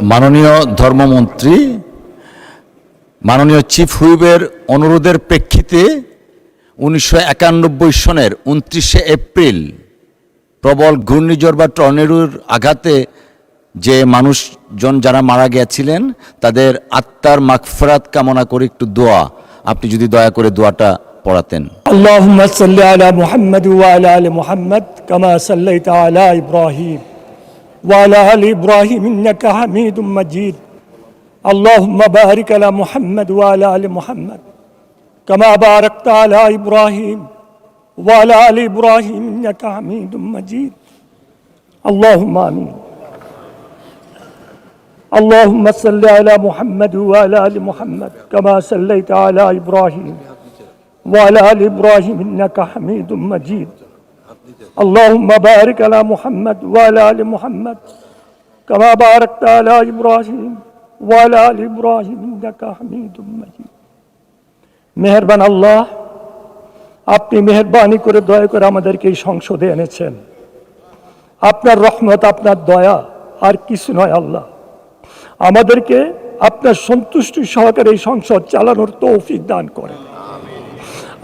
মাননীয় ধর্মমন্ত্রী, মাননীয় চিফ হুইপের অনুরোধের প্রেক্ষিতে 1991 সনের 29শে এপ্রিল প্রবল ঘূর্ণিঝড় বা টর্নেডোর আঘাতে যে মানুষজন যারা মারা গিয়েছিলেন তাদের আত্মার মাগফিরাত কামনা করে একটু দোয়া, আপনি যদি দয়া করে দোয়াটা পড়াতেন। আল্লাহুম্মা সাল্লি আলা মুহাম্মাদ ওয়া আলা আলি মুহাম্মাদ কামা সাল্লাইতা আলা ইব্রাহিম ওয়া আলা আলি ইব্রাহিম ইন্নাকা হামিদুম মাজিদ। আল্লাহুম্মা বারিক আলা মুহাম্মাদ ওয়া আলা আলি মুহাম্মাদ কামা বারাকতা আলা ইব্রাহিম ওয়া আলা আলি ইব্রাহিম ইন্নাকা হামিদুম মাজিদ। আল্লাহুম্মা আমিন। اللهم صل على محمد وعلى ال محمد كما صليت على ابراهيم وعلى ال ابراهيم انك حميد مجيد. اللهم بارك على محمد وعلى ال محمد كما باركت على ابراهيم وعلى ال ابراهيم انك حميد مجيد. মেহেরবান আল্লাহ, আপনি মেহেরবানি করে দয়া করে আমাদেরকে এই সংসদে এনেছেন। আপনার রহমত, আপনার দয়া আর কিছু নয়। আল্লাহ, আমাদেরকে আপনার সন্তুষ্টি সহকারে এই সংসদ চালানোর তৌফিক দান করেন।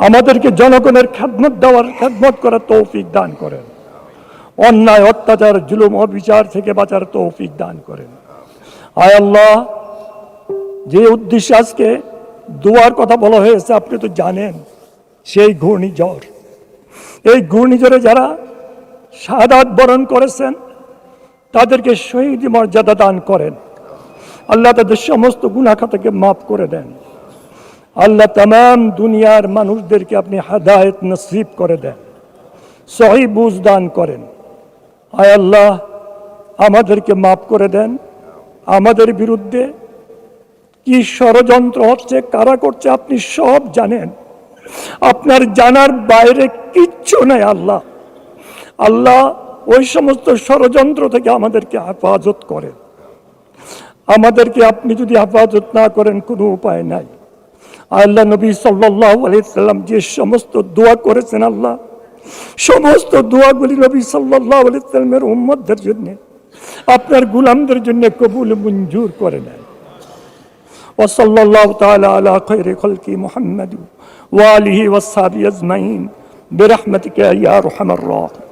আমাদেরকে জনগণের খেদমত করার তৌফিক দান করেন। অন্যায়, অত্যাচার, জুলুম, অবিচার থেকে বাঁচার তৌফিক দান করেন। আয় আল্লাহ, যে উদ্দেশ্যে আজকে দোয়ার কথা বলা হয়েছে আপনি তো জানেন, সেই ঘূর্ণিঝড়, এই ঘূর্ণিঝড়ে যারা শাহাদাত বরণ করেছেন তাদেরকে শহীদ মর্যাদা দান করেন। আল্লাহ তাদের সমস্ত গুনাহ খাতাকে মাফ করে দেন। আল্লাহ তামাম দুনিয়ার মানুষদেরকে আপনি হেদায়েত নসিব করে দেন, সহি বুঝ দান করেন। আয় আল্লাহ, আমাদেরকে মাফ করে দেন। আমাদের বিরুদ্ধে কি ষড়যন্ত্র হচ্ছে, কারা করছে আপনি সব জানেন। আপনার জানার বাইরে কিচ্ছু নেই। আল্লাহ, আল্লাহ ওই সমস্ত ষড়যন্ত্র থেকে আমাদেরকে হেফাজত করেন। আমাদেরকে আপনি যদি হেফাজত না করেন কোনো উপায় নাই। আল্লাহ নবী সাল্লাল্লাহু আলাইহি সাল্লাম যে সমস্ত দোয়া করেছেন, আল্লাহ সমস্ত দোয়াগুলি নবী সাল্লাল্লাহু আলাইহি সাল্লামের উম্মতদের জন্য, আপনার গোলামদের জন্য কবুল মঞ্জুর করে নেন। ওয়া সাল্লাল্লাহু তাআলা আলা খায়রি খালকি মুহাম্মাদ ওয়া আলিহি ওয়া সাহবিহি আজমাইন বিরহমাতিকা ইয়া আরহামার রাহিমিন।